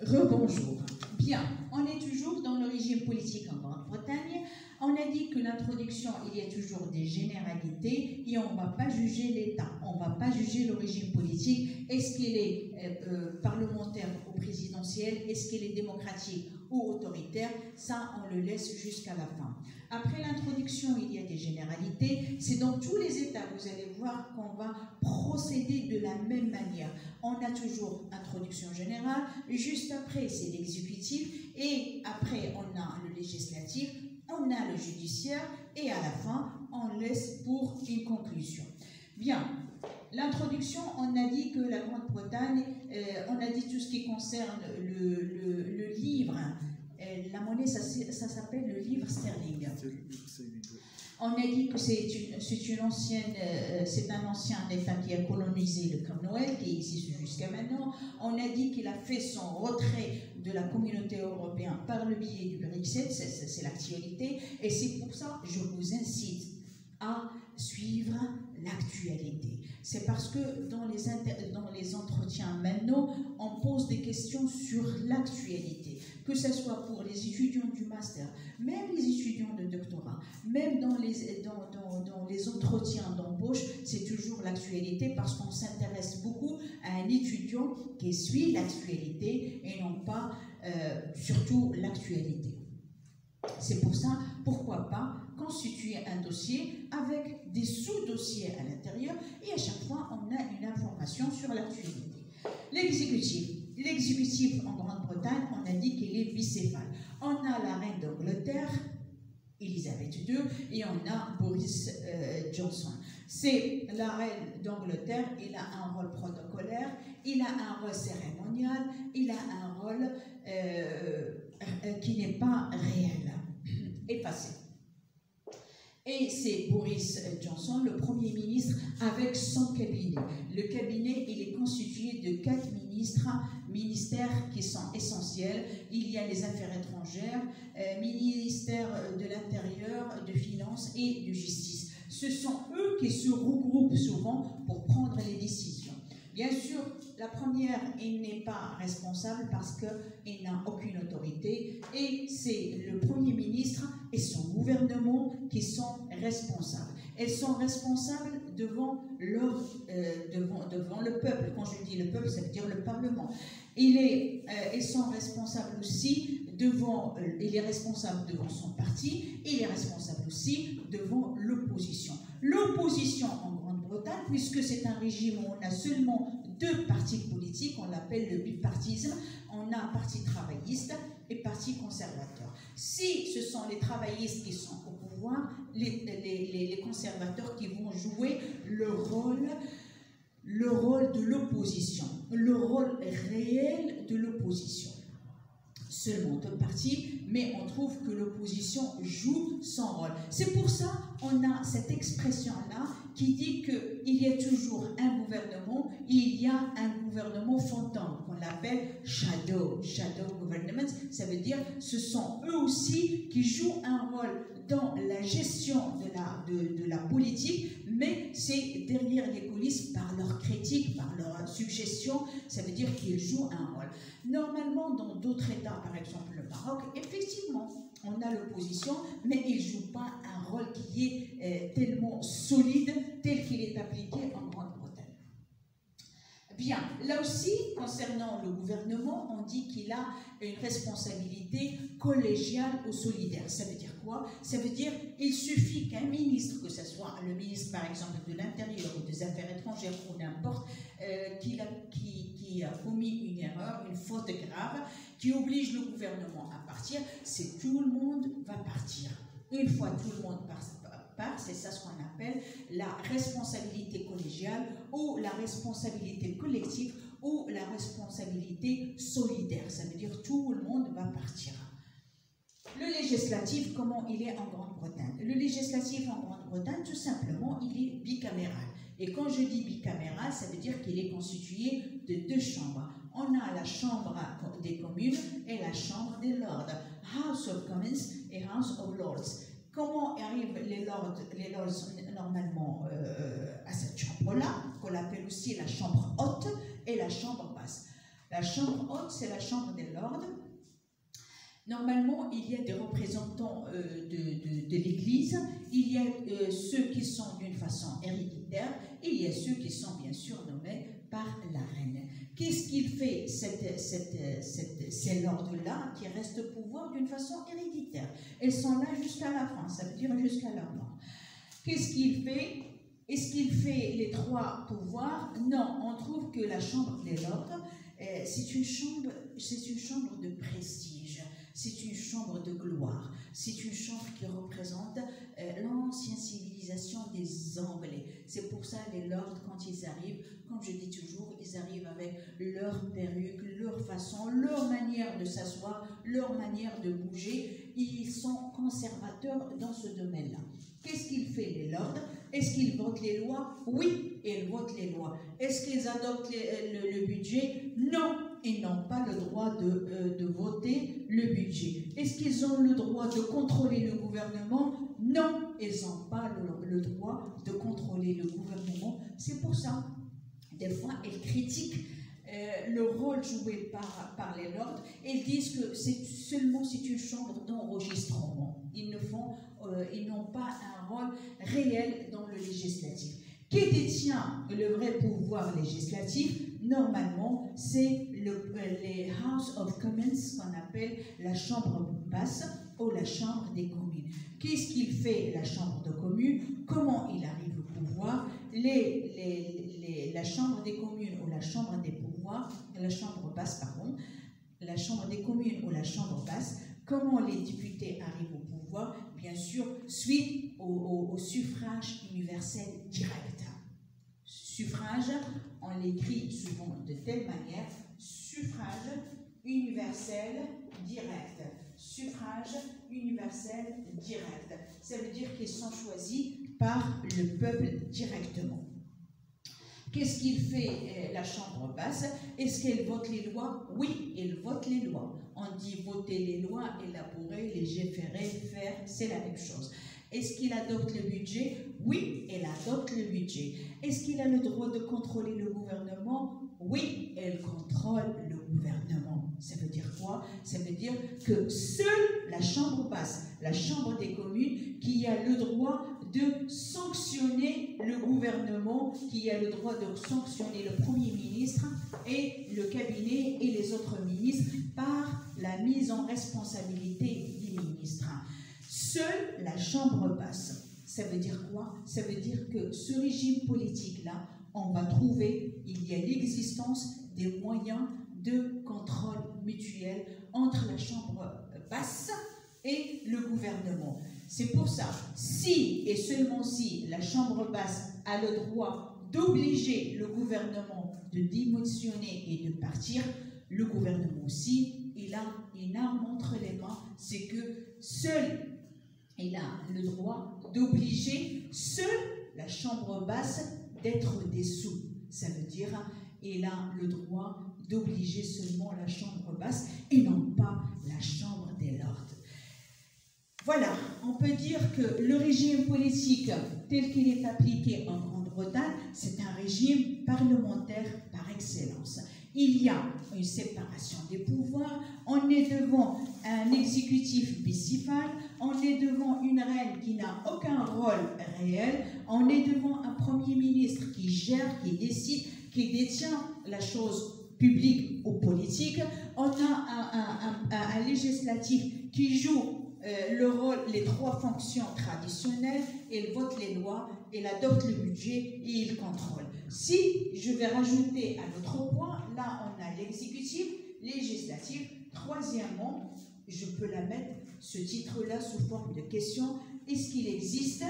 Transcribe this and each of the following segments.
Rebonjour. Bien, on est toujours dans le régime politique en Grande-Bretagne. On a dit que l'introduction, il y a toujours des généralités et on ne va pas juger l'État, on ne va pas juger le régime politique. Est-ce qu'il est parlementaire ou présidentiel? Est-ce qu'il est démocratique ou autoritaire? Ça, on le laisse jusqu'à la fin. Après l'introduction, il y a des généralités. C'est dans tous les États, vous allez voir qu'on va procéder de la même manière. On a toujours introduction générale, juste après c'est l'exécutif et après on a le législatif, on a le judiciaire et à la fin on laisse pour une conclusion. Bien, l'introduction, on a dit que la Grande-Bretagne, on a dit tout ce qui concerne le livre, la monnaie, ça s'appelle le livre sterling. On a dit que c'est un ancien État qui a colonisé le Commonwealth, qui existe jusqu'à maintenant. On a dit qu'il a fait son retrait de la communauté européenne par le biais du Brexit, c'est l'actualité. Et c'est pour ça que je vous incite à suivre l'actualité. C'est parce que dans les entretiens maintenant, on pose des questions sur l'actualité, que ce soit pour les étudiants du master, même les étudiants de doctorat, même dans les entretiens d'embauche, c'est toujours l'actualité parce qu'on s'intéresse beaucoup à un étudiant qui suit l'actualité et non pas surtout l'actualité. C'est pour ça, pourquoi pas constituer un dossier avec des sous-dossiers à l'intérieur et à chaque fois on a une information sur l'actualité. L'exécutif en Grande-Bretagne, on a dit qu'il est bicéphale. On a la reine d'Angleterre, Elisabeth II, et on a Boris Johnson. C'est la reine d'Angleterre, il a un rôle protocolaire, il a un rôle cérémonial, il a un rôle qui n'est pas réel, effacé. Et c'est Boris Johnson, le Premier ministre, avec son cabinet. Le cabinet, il est constitué de 4 ministères qui sont essentiels. Il y a les affaires étrangères, ministère de l'Intérieur, de Finances et de Justice. Ce sont eux qui se regroupent souvent pour prendre les décisions. Bien sûr, la première, il n'est pas responsable parce qu'il n'a aucune autorité et c'est le Premier ministre et son gouvernement qui sont responsables. Elles sont responsables devant le peuple. Quand je dis le peuple, ça veut dire le Parlement. Ils sont responsables aussi il est responsable devant son parti et il est responsable aussi devant l'opposition. L'opposition en Grande-Bretagne, puisque c'est un régime où on a seulement 2 partis politiques, on l'appelle le bipartisme, on a un parti travailliste et parti conservateur. Si ce sont les travaillistes qui sont au pouvoir, les conservateurs qui vont jouer le rôle de l'opposition, le rôle réel de l'opposition. Seulement 2 partis, mais on trouve que l'opposition joue son rôle. C'est pour ça qu'on a cette expression-là qui dit qu'il y a toujours un gouvernement, il y a un gouvernement fantôme qu'on appelle shadow government. Ça veut dire ce sont eux aussi qui jouent un rôle dans la gestion de la politique, mais c'est derrière les coulisses par leurs critiques, par leurs suggestions, ça veut dire qu'ils jouent un rôle. Normalement, dans d'autres États, par exemple le Maroc, effectivement, on a l'opposition, mais il ne joue pas un rôle qui est tellement solide, tel qu'il est appliqué en Grande-Bretagne. Bien, là aussi, concernant le gouvernement, on dit qu'il a une responsabilité collégiale ou solidaire. Ça veut dire quoi? Ça veut dire qu'il suffit qu'un ministre, que ce soit le ministre par exemple de l'Intérieur ou des Affaires étrangères ou n'importe, qui a commis une erreur, une faute grave, qui oblige le gouvernement à partir, c'est tout le monde va partir. Une fois tout le monde part, c'est ça ce qu'on appelle la responsabilité collégiale ou la responsabilité collective ou la responsabilité solidaire. Ça veut dire tout le monde va partir. Le législatif, comment il est en Grande-Bretagne? Le législatif en Grande-Bretagne, tout simplement, il est bicaméral. Et quand je dis bicaméral, ça veut dire qu'il est constitué de 2 chambres. On a la chambre des communes et la chambre des lords, House of Commons et House of Lords. Comment arrivent les lords normalement à cette chambre-là, qu'on appelle aussi la chambre haute et la chambre basse? La chambre haute, c'est la chambre des lords. Normalement, il y a des représentants de l'Église, il y a ceux qui sont d'une façon héréditaire, et il y a ceux qui sont bien sûr nommés par la reine. Qu'est-ce qu'il fait ces lords-là qui restent au pouvoir d'une façon héréditaire? Ils sont là jusqu'à la fin, ça veut dire jusqu'à leur mort. Qu'est-ce qu'il fait? Est-ce qu'il fait les trois pouvoirs? Non, on trouve que la chambre des lords, c'est une chambre de prestige. C'est une chambre de gloire, c'est une chambre qui représente l'ancienne civilisation des Anglais. C'est pour ça les lords, quand ils arrivent, comme je dis toujours, ils arrivent avec leur perruque, leur façon, leur manière de s'asseoir, leur manière de bouger. Ils sont conservateurs dans ce domaine-là. Qu'est-ce qu'il fait les lords? Est-ce qu'ils votent les lois? Oui, ils votent les lois. Est-ce qu'ils adoptent le budget? Non. Ils n'ont pas le droit de voter le budget. Est-ce qu'ils ont le droit de contrôler le gouvernement? Non, ils n'ont pas le droit de contrôler le gouvernement. C'est pour ça, des fois, ils critiquent le rôle joué par les lords. Ils disent que c'est une chambre d'enregistrement. Ils n'ont pas un rôle réel dans le législatif. Qui détient le vrai pouvoir législatif? Normalement, c'est les House of Commons, qu'on appelle la chambre basse ou la chambre des communes. Qu'est-ce qu'il fait la chambre de communes? Comment il arrive au pouvoir? La chambre des communes ou la chambre des pouvoirs, la chambre basse, pardon, la chambre des communes ou la chambre basse, comment les députés arrivent au pouvoir? Bien sûr, suite au suffrage universel direct. Suffrage, on l'écrit souvent de telle manière, suffrage universel direct. Suffrage universel direct. Ça veut dire qu'ils sont choisis par le peuple directement. Qu'est-ce qu'il fait la chambre basse? Est-ce qu'elle vote les lois? Oui, elle vote les lois. On dit voter les lois, élaborer, légiférer, faire, c'est la même chose. Est-ce qu'il adopte le budget? Oui, elle adopte le budget. Est-ce qu'il a le droit de contrôler le gouvernement? Oui, elle contrôle le gouvernement. Ça veut dire quoi? Ça veut dire que seule la chambre basse, la chambre des communes, qui a le droit de sanctionner le gouvernement, qui a le droit de sanctionner le Premier ministre et le cabinet et les autres ministres par la mise en responsabilité des ministres. Seule la chambre basse. Ça veut dire quoi? Ça veut dire que ce régime politique-là, on va trouver, il y a l'existence des moyens de contrôle mutuel entre la chambre basse et le gouvernement. C'est pour ça, si et seulement si la chambre basse a le droit d'obliger le gouvernement de démissionner et de partir, le gouvernement aussi, il a une arme entre les mains, c'est que seul il a le droit d'obliger seule la chambre basse d'être dessous. Ça veut dire il a le droit d'obliger seulement la chambre basse et non pas la chambre des lords. Voilà, on peut dire que le régime politique tel qu'il est appliqué en Grande-Bretagne, c'est un régime parlementaire par excellence. Il y a une séparation des pouvoirs, on est devant un exécutif bicéphale, on est devant une reine qui n'a aucun rôle réel, on est devant un premier ministre qui gère, qui décide, qui détient la chose publique ou politique, on a un législatif qui joue le rôle, les trois fonctions traditionnelles, il vote les lois, il adopte le budget et il contrôle. Si je vais rajouter un autre point, là on a l'exécutif, législatif. Troisièmement, je peux la mettre, ce titre-là, sous forme de question. Est-ce qu'il existe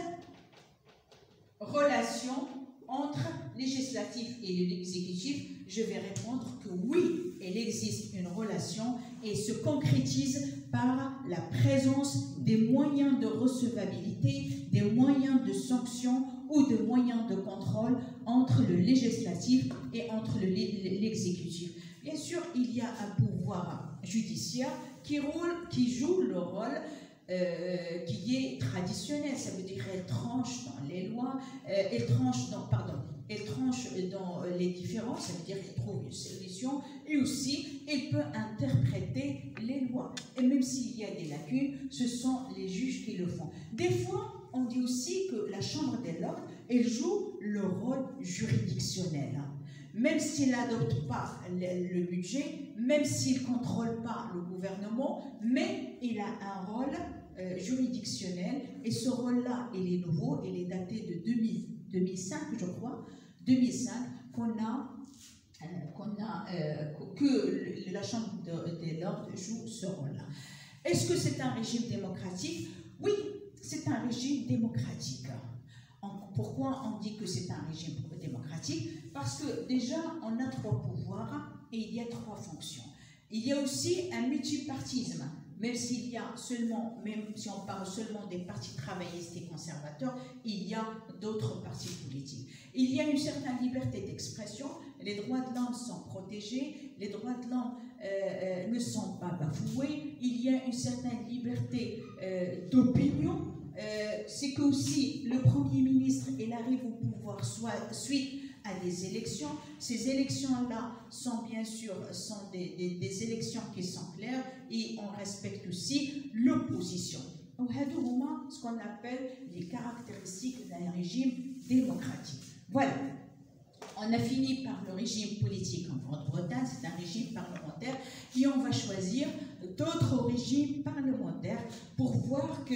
relation entre législatif et l'exécutif? Je vais répondre que oui, il existe une relation et se concrétise par la présence des moyens de recevabilité, des moyens de sanction ou de moyens de contrôle entre le législatif et entre l'exécutif. Bien sûr, il y a un pouvoir judiciaire qui joue le rôle qui est traditionnel, ça veut dire elle tranche dans les lois, elle tranche dans, elle tranche dans les différences, ça veut dire qu'elle trouve une solution, et aussi elle peut interpréter les lois. Et même s'il y a des lacunes, ce sont les juges qui le font. Des fois, on dit aussi que la Chambre des Lords, elle joue le rôle juridictionnel. Même s'il n'adopte pas le budget, même s'il ne contrôle pas le gouvernement, mais il a un rôle juridictionnel, et ce rôle-là, il est nouveau, il est daté de 2005, je crois, 2005, que la Chambre des Lords joue ce rôle-là. Est-ce que c'est un régime démocratique? Oui, c'est un régime démocratique. Pourquoi on dit que c'est un régime démocratique? Parce que déjà, on a 3 pouvoirs et il y a 3 fonctions. Il y a aussi un multipartisme, même s'il y a seulement, même si on parle seulement des partis travaillistes et conservateurs, il y a d'autres partis politiques. Il y a une certaine liberté d'expression, les droits de l'homme sont protégés, les droits de l'homme ne sont pas bafoués, il y a une certaine liberté d'opinion. C'est que aussi le Premier ministre, il arrive au pouvoir suite à des élections. Ces élections-là sont bien sûr des élections qui sont claires, et on respecte aussi l'opposition. Ce qu'on appelle les caractéristiques d'un régime démocratique. Voilà. On a fini par le régime politique en Grande-Bretagne, c'est un régime parlementaire, et on va choisir d'autres régimes parlementaires pour voir que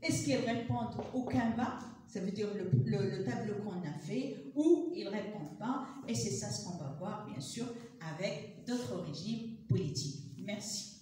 est-ce qu'ils répondent au Canva, ça veut dire le tableau qu'on a fait, ou ils ne répondent pas, et c'est ça ce qu'on va voir bien sûr avec d'autres régimes politiques. Merci.